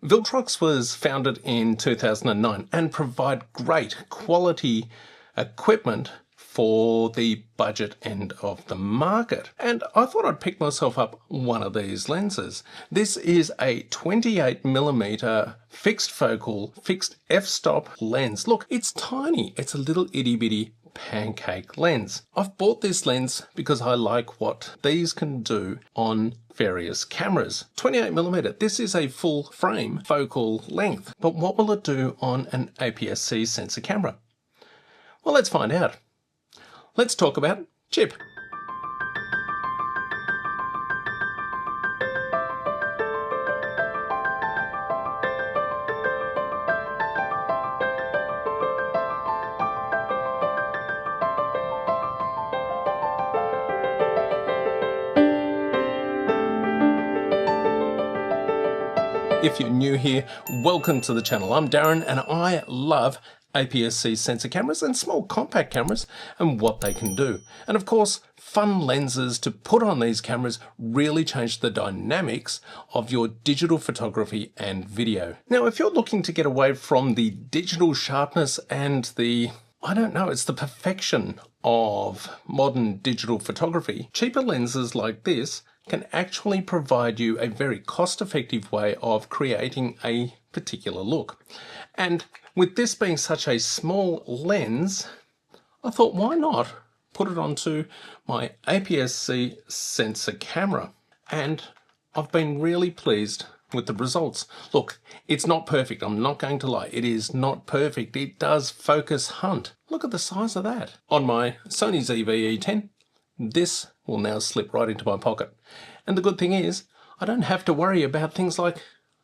Viltrox was founded in 2009 and provide great quality equipment for the budget end of the market. And I thought I'd pick myself up one of these lenses. This is a 28mm fixed focal, fixed f-stop lens. Look, it's tiny. It's a little itty bitty pancake lens. I've bought this lens because I like what these can do on various cameras. 28mm, this is a full frame focal length, but what will it do on an APS-C sensor camera? Well, let's find out. Let's talk about chip. If you're new here, welcome to the channel. I'm Darren and I love APS-C sensor cameras and small compact cameras and what they can do. And of course, fun lenses to put on these cameras really change the dynamics of your digital photography and video. Now, if you're looking to get away from the digital sharpness and the, it's the perfection of modern digital photography, cheaper lenses like this can actually provide you a very cost-effective way of creating a particular look. And with this being such a small lens, I thought, why not put it onto my APS-C sensor camera? And I've been really pleased with the results. Look, it's not perfect. I'm not going to lie. It is not perfect. It does focus hunt. Look at the size of that. On my Sony ZV-E10, this will now slip right into my pocket. And the good thing is, I don't have to worry about things like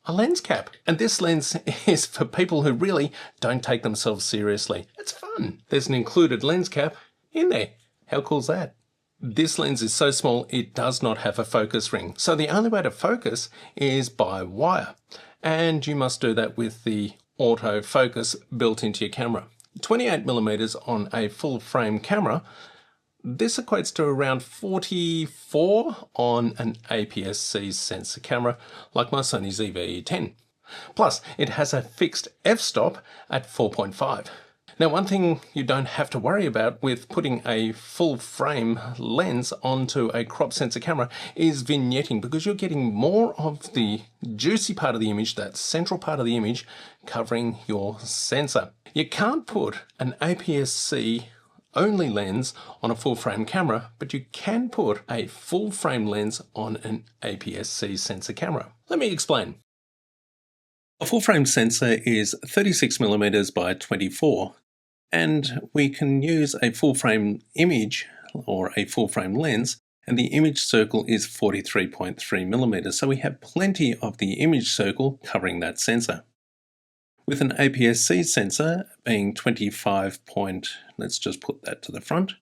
a lens cap. And this lens is for people who really don't take themselves seriously. It's fun. There's an included lens cap in there. How cool is that? This lens is so small, it does not have a focus ring. So the only way to focus is by wire. And you must do that with the autofocus built into your camera. 28mm on a full frame camera, this equates to around 44 on an APS-C sensor camera like my Sony ZV-E10. Plus, it has a fixed f-stop at 4.5. Now, one thing you don't have to worry about with putting a full frame lens onto a crop sensor camera is vignetting, because you're getting more of the juicy part of the image, that central part of the image, covering your sensor. You can't put an APS-C only lens on a full frame camera, but you can put a full frame lens on an APS-C sensor camera. Let me explain. A full frame sensor is 36mm by 24, and we can use a full frame image or a full frame lens, and the image circle is 43.3mm, so we have plenty of the image circle covering that sensor. With an APS-C sensor being 25. Let's just put that to the front,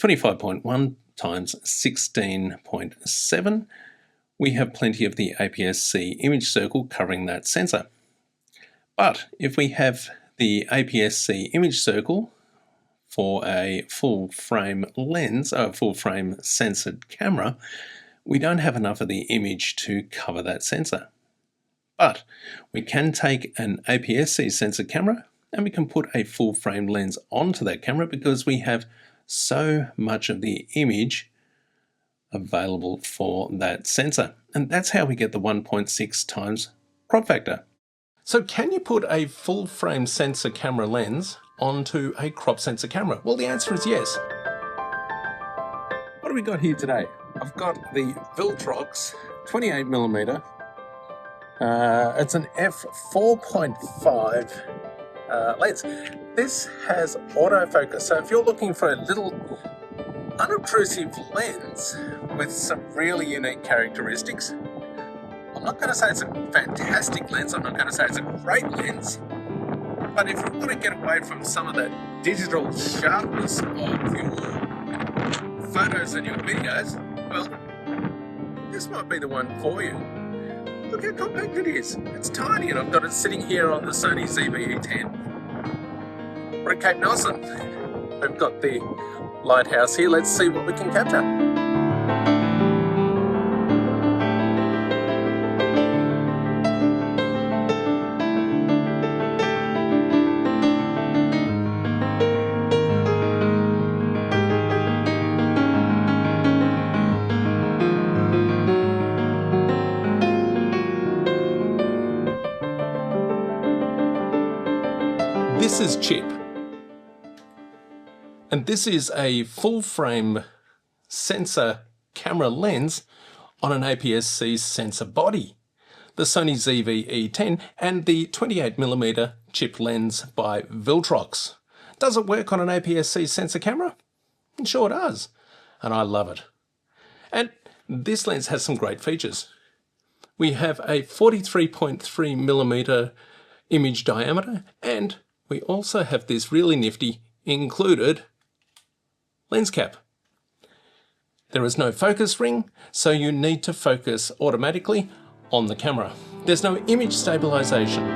25.1 times 16.7, we have plenty of the APS-C image circle covering that sensor. But if we have the APS-C image circle for a full frame lens, a full frame censored camera, we don't have enough of the image to cover that sensor. But we can take an APS-C sensor camera and we can put a full frame lens onto that camera because we have so much of the image available for that sensor. And that's how we get the 1.6 times crop factor. So can you put a full frame sensor camera lens onto a crop sensor camera? Well, the answer is yes. What do we got here today? I've got the Viltrox 28mm. It's an f4.5 lens. This has autofocus, so if you're looking for a little unobtrusive lens with some really unique characteristics, I'm not going to say it's a fantastic lens, I'm not going to say it's a great lens, but if you want to get away from some of that digital sharpness of your photos and your videos, well, this might be the one for you. Look how compact it is. It's tiny, and I've got it sitting here on the Sony ZV-E10. We're at Cape Nelson. We've got the lighthouse here. Let's see what we can capture. This is Chip, and this is a full frame sensor camera lens on an APS-C sensor body, the Sony ZV-E10 and the 28mm chip lens by Viltrox. Does it work on an APS-C sensor camera? It sure does, and I love it. And this lens has some great features. We have a 43.3mm image diameter, and we also have this really nifty included lens cap. There is no focus ring, so you need to focus automatically on the camera. There's no image stabilization.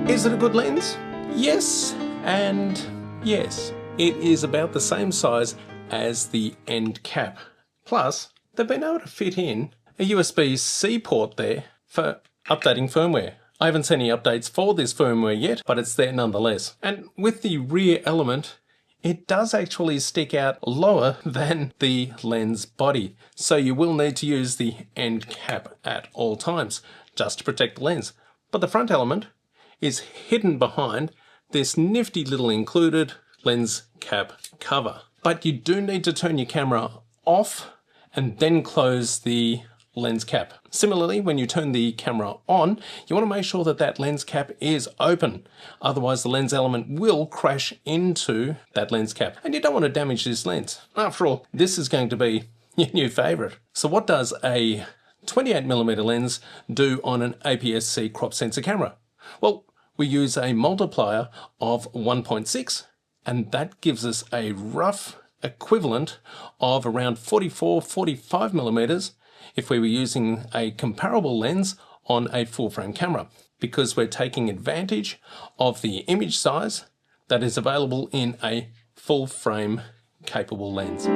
Is it a good lens? Yes and yes. It is about the same size as the end cap. Plus, they've been able to fit in a USB-C port there for updating firmware. I haven't seen any updates for this firmware yet, but it's there nonetheless. And with the rear element, it does actually stick out lower than the lens body. So you will need to use the end cap at all times, just to protect the lens. But the front element is hidden behind this nifty little included lens cap cover. But you do need to turn your camera off and then close the lens cap. Similarly, when you turn the camera on, you want to make sure that that lens cap is open. Otherwise, the lens element will crash into that lens cap. And you don't want to damage this lens. After all, this is going to be your new favorite. So what does a 28mm lens do on an APS-C crop sensor camera? Well, we use a multiplier of 1.6, and that gives us a rough equivalent of around 44-45mm if we were using a comparable lens on a full frame camera, because we're taking advantage of the image size that is available in a full frame capable lens.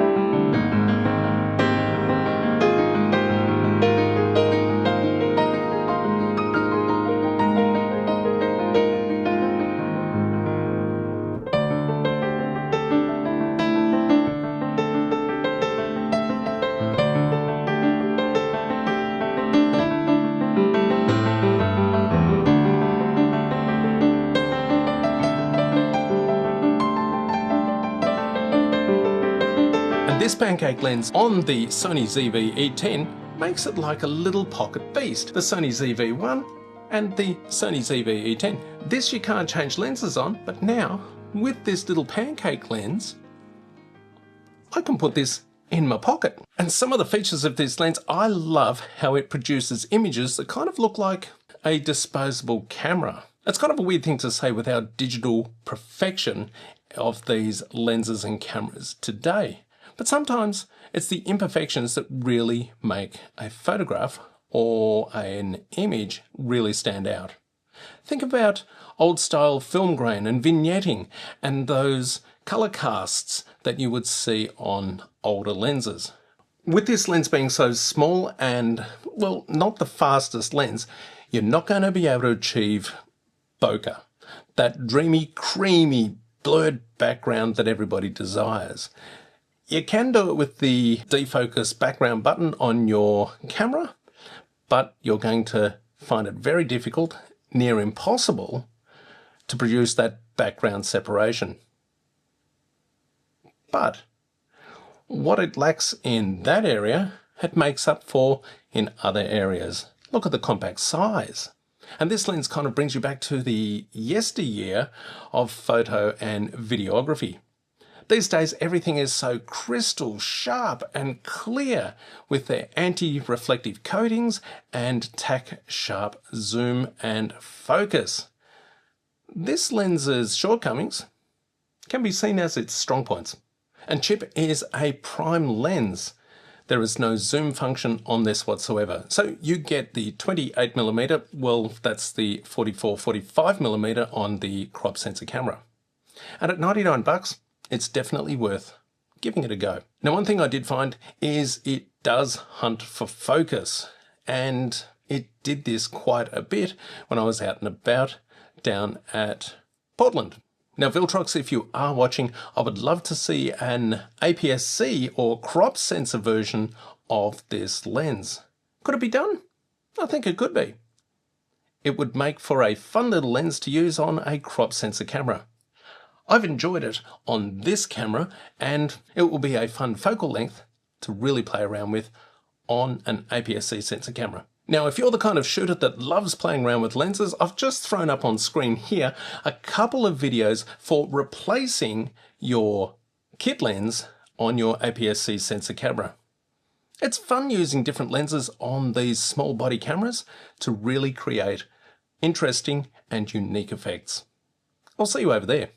This pancake lens on the Sony ZV-E10 makes it like a little pocket beast. The Sony ZV-1 and the Sony ZV-E10. This you can't change lenses on, but now with this little pancake lens, I can put this in my pocket. And some of the features of this lens, I love how it produces images that kind of look like a disposable camera. It's kind of a weird thing to say with our digital perfection of these lenses and cameras today. But sometimes it's the imperfections that really make a photograph or an image really stand out. Think about old style film grain and vignetting and those color casts that you would see on older lenses. With this lens being so small and, well, not the fastest lens, you're not going to be able to achieve bokeh, that dreamy, creamy, blurred background that everybody desires. You can do it with the defocus background button on your camera, but you're going to find it very difficult, near impossible, to produce that background separation. But what it lacks in that area, it makes up for in other areas. Look at the compact size. And this lens kind of brings you back to the yesteryear of photo and videography. These days, everything is so crystal sharp and clear with their anti-reflective coatings and tack-sharp zoom and focus. This lens's shortcomings can be seen as its strong points. And Chip is a prime lens. There is no zoom function on this whatsoever. So you get the 28mm, well, that's the 44-45mm on the crop sensor camera. And at $99, it's definitely worth giving it a go. Now, one thing I did find is it does hunt for focus, and it did this quite a bit when I was out and about down at Portland. Now, Viltrox, if you are watching, I would love to see an APS-C or crop sensor version of this lens. Could it be done? I think it could be. it would make for a fun little lens to use on a crop sensor camera. I've enjoyed it on this camera, and it will be a fun focal length to really play around with on an APS-C sensor camera. Now, if you're the kind of shooter that loves playing around with lenses, I've just thrown up on screen here a couple of videos for replacing your kit lens on your APS-C sensor camera. It's fun using different lenses on these small body cameras to really create interesting and unique effects. I'll see you over there.